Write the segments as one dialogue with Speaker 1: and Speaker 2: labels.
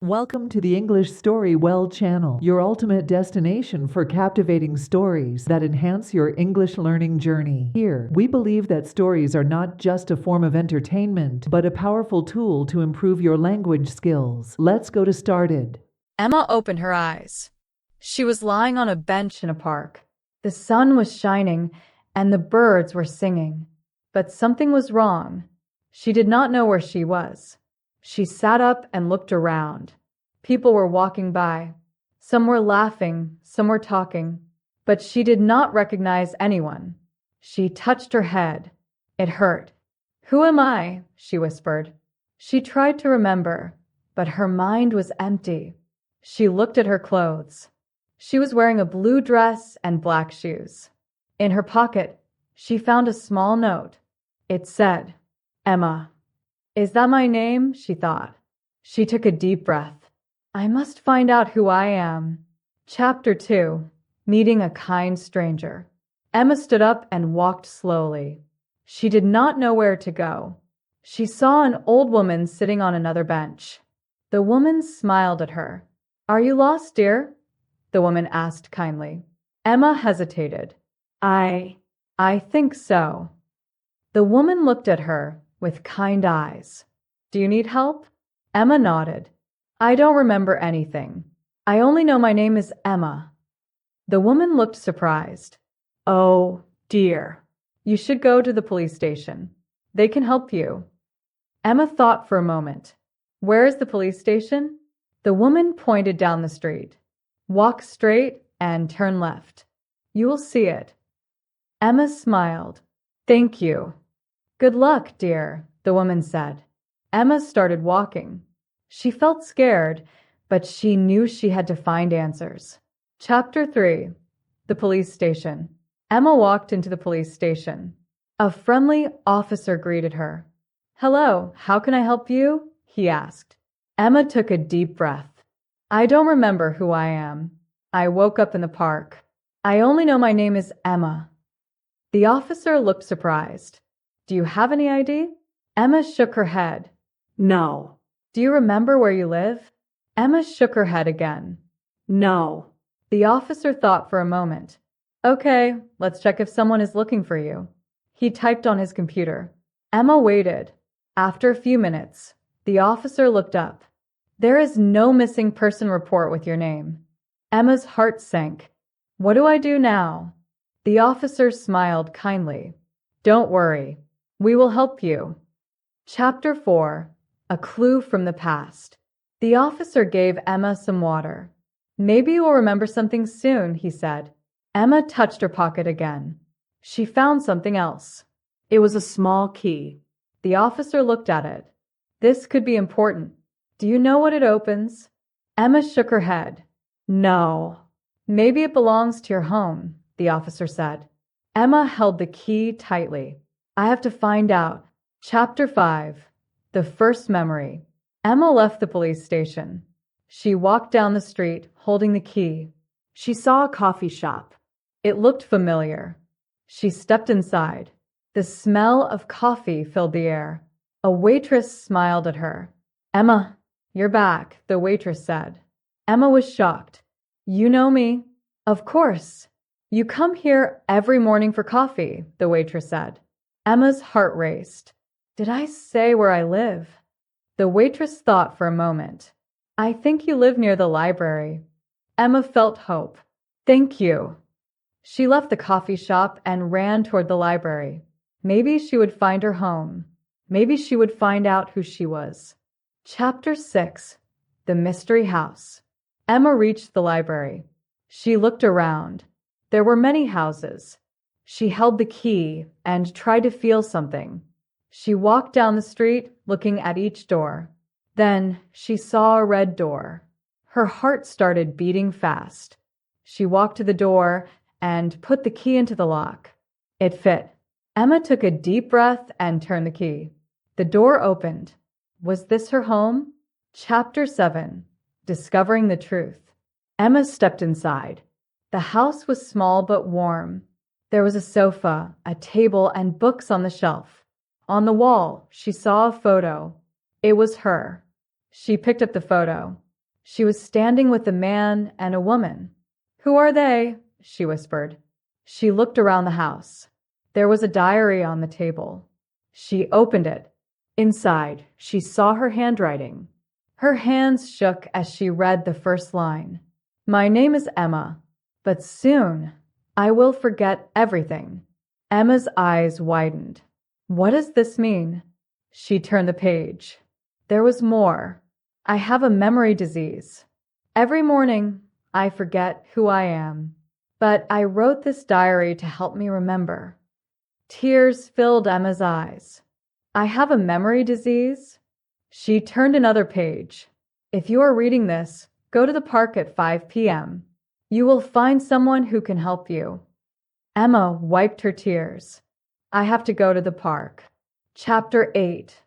Speaker 1: Welcome to the Englishstorywell channel, your ultimate destination for captivating stories that enhance your English learning journey. Here, we believe that stories are not just a form of entertainment, but a powerful tool to improve your language skills. Let's go to started.
Speaker 2: Emma opened her eyes. She was lying on a bench in a park. The sun was shining and the birds were singing. But something was wrong. She did not know where she was. She sat up and looked around. People were walking by. Some were laughing, some were talking. But she did not recognize anyone. She touched her head. It hurt. "Who am I?" she whispered. She tried to remember, but her mind was empty. She looked at her clothes. She was wearing a blue dress and black shoes. In her pocket, she found a small note. It said, "Emma." "Is that my name?" she thought. She took a deep breath. "I must find out who I am." Chapter 2. Meeting a Kind Stranger. Emma stood up and walked slowly. She did not know where to go. She saw an old woman sitting on another bench. The woman smiled at her. "Are you lost, dear?" the woman asked kindly. Emma hesitated. I think so." The woman looked at her with kind eyes. "Do you need help?" Emma nodded. "I don't remember anything. I only know my name is Emma." The woman looked surprised. "Oh, dear. You should go to the police station. They can help you." Emma thought for a moment. "Where is the police station?" The woman pointed down the street. "Walk straight and turn left. You will see it." Emma smiled. "Thank you." "Good luck, dear," the woman said. Emma started walking. She felt scared, but she knew she had to find answers. Chapter 3. The Police Station. Emma walked into the police station. A friendly officer greeted her. "Hello, how can I help you?" he asked. Emma took a deep breath. "I don't remember who I am. I woke up in the park. I only know my name is Emma." The officer looked surprised. "Do you have any ID?" Emma shook her head. "No." "Do you remember where you live?" Emma shook her head again. "No." The officer thought for a moment. "Okay, let's check if someone is looking for you." He typed on his computer. Emma waited. After a few minutes, the officer looked up. "There is no missing person report with your name." Emma's heart sank. "What do I do now?" The officer smiled kindly. "Don't worry. We will help you." Chapter 4. A Clue from the Past. The officer gave Emma some water. "Maybe you will remember something soon," he said. Emma touched her pocket again. She found something else. It was a small key. The officer looked at it. "This could be important. Do you know what it opens?" Emma shook her head. "No." "Maybe it belongs to your home," the officer said. Emma held the key tightly. "I have to find out." Chapter 5. The First Memory. Emma left the police station. She walked down the street, holding the key. She saw a coffee shop. It looked familiar. She stepped inside. The smell of coffee filled the air. A waitress smiled at her. "Emma, you're back," the waitress said. Emma was shocked. "You know me?" "Of course. You come here every morning for coffee," the waitress said. Emma's heart raced. "Did I say where I live?" The waitress thought for a moment. "I think you live near the library." Emma felt hope. "Thank you." She left the coffee shop and ran toward the library. Maybe she would find her home. Maybe she would find out who she was. Chapter 6. The Mystery House. Emma reached the library. She looked around. There were many houses. She held the key and tried to feel something. She walked down the street, looking at each door. Then she saw a red door. Her heart started beating fast. She walked to the door and put the key into the lock. It fit. Emma took a deep breath and turned the key. The door opened. Was this her home? Chapter 7. Discovering the Truth. Emma stepped inside. The house was small but warm. There was a sofa, a table, and books on the shelf. On the wall, she saw a photo. It was her. She picked up the photo. She was standing with a man and a woman. "Who are they?" she whispered. She looked around the house. There was a diary on the table. She opened it. Inside, she saw her handwriting. Her hands shook as she read the first line. "My name is Emma, but soon I will forget everything." Emma's eyes widened. What does this mean? She turned the page. There was more. "I have a memory disease. Every morning, I forget who I am. But I wrote this diary to help me remember." Tears filled Emma's eyes. "I have a memory disease?" She turned another page. "If you are reading this, go to the park at 5 p.m. You will find someone who can help you." Emma wiped her tears. "I have to go to the park." Chapter 8.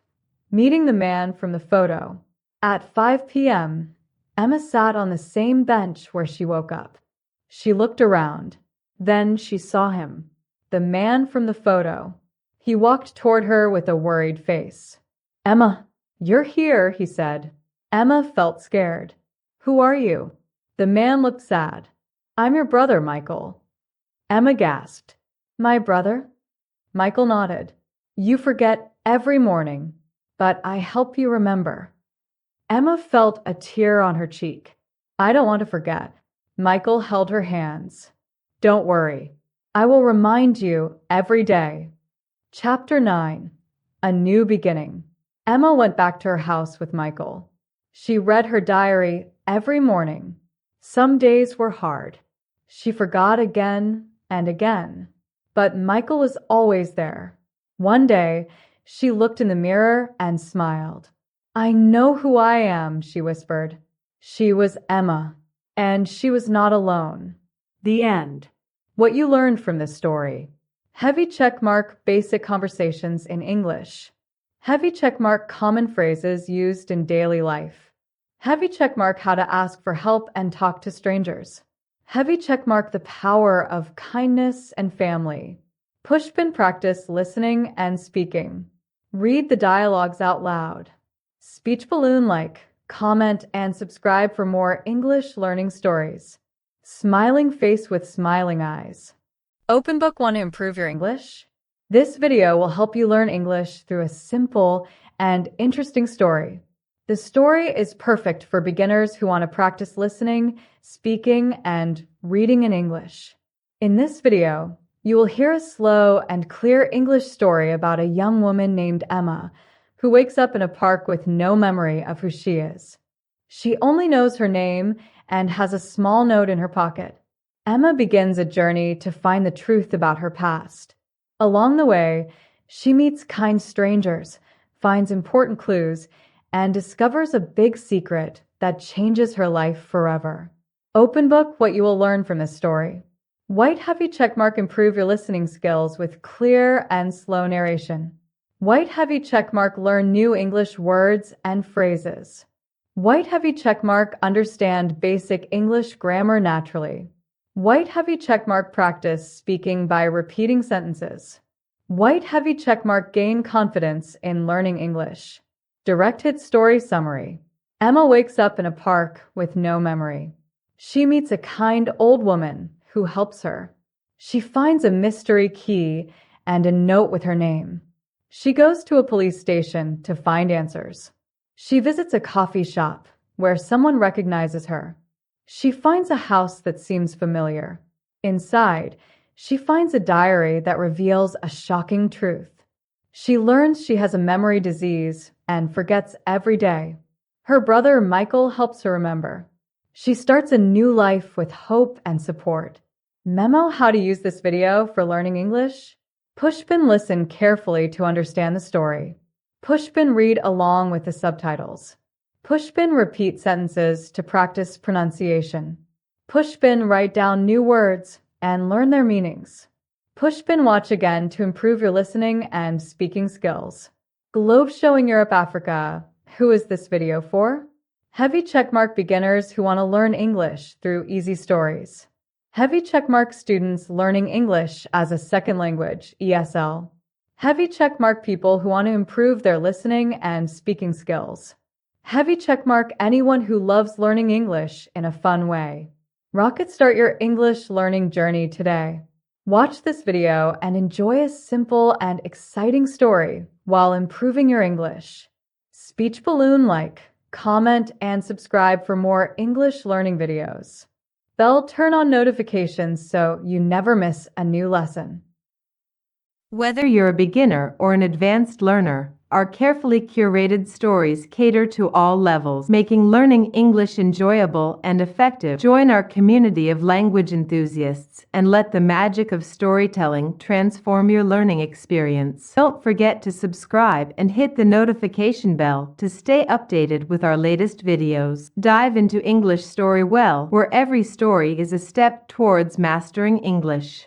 Speaker 2: Meeting the man from the photo. At 5 p.m., Emma sat on the same bench where she woke up. She looked around. Then she saw him, the man from the photo. He walked toward her with a worried face. "Emma, you're here," he said. Emma felt scared. "Who are you?" The man looked sad. "I'm your brother, Michael." Emma gasped. "My brother?" Michael nodded. "You forget every morning, but I help you remember." Emma felt a tear on her cheek. "I don't want to forget." Michael held her hands. "Don't worry. I will remind you every day." Chapter 9. A New Beginning. Emma went back to her house with Michael. She read her diary every morning. Some days were hard. She forgot again and again. But Michael was always there. One day, she looked in the mirror and smiled. "I know who I am," she whispered. She was Emma, and she was not alone. The end. What you learned from this story. Heavy checkmark basic conversations in English. Heavy checkmark common phrases used in daily life. Heavy checkmark how to ask for help and talk to strangers. Heavy checkmark the power of kindness and family. Pushpin practice listening and speaking. Read the dialogues out loud. Speech balloon like, comment, and subscribe for more English learning stories. Smiling face with smiling eyes. Open Book, want to improve your English? This video will help you learn English through a simple and interesting story. The story is perfect for beginners who want to practice listening, speaking, and reading in English. In this video, you will hear a slow and clear English story about a young woman named Emma who wakes up in a park with no memory of who she is. She only knows her name and has a small note in her pocket. Emma begins a journey to find the truth about her past. Along the way, she meets kind strangers, finds important clues, and discovers a big secret that changes her life forever. Open Book, what you will learn from this story. White heavy checkmark, improve your listening skills with clear and slow narration. White heavy checkmark, learn new English words and phrases. White heavy checkmark, understand basic English grammar naturally. White heavy checkmark, practice speaking by repeating sentences. White heavy checkmark, gain confidence in learning English. Direct hit story summary. Emma wakes up in a park with no memory. She meets a kind old woman who helps her. She finds a mystery key and a note with her name. She goes to a police station to find answers. She visits a coffee shop where someone recognizes her. She finds a house that seems familiar. Inside, she finds a diary that reveals a shocking truth. She learns she has a memory disease and forgets every day. Her brother Michael helps her remember. She starts a new life with hope and support. Memo: how to use this video for learning English. Pushpin, listen carefully to understand the story. Pushpin, read along with the subtitles. Pushpin, repeat sentences to practice pronunciation. Pushpin, write down new words and learn their meanings. Pushpin, watch again to improve your listening and speaking skills. Globe showing Europe, Africa. Who is this video for? Heavy checkmark, beginners who want to learn English through easy stories. Heavy checkmark, students learning English as a second language, ESL. Heavy checkmark, people who want to improve their listening and speaking skills. Heavy checkmark anyone who loves learning English in a fun way. Rocket start your English learning journey today. Watch this video and enjoy a simple and exciting story while improving your English. Speech balloon like, comment, and subscribe for more English learning videos. Bell turn on notifications so you never miss a new lesson.
Speaker 3: Whether you're a beginner or an advanced learner, our carefully curated stories cater to all levels, making learning English enjoyable and effective. Join our community of language enthusiasts and let the magic of storytelling transform your learning experience. Don't forget to subscribe and hit the notification bell to stay updated with our latest videos. Dive into Englishstorywell, where every story is a step towards mastering English.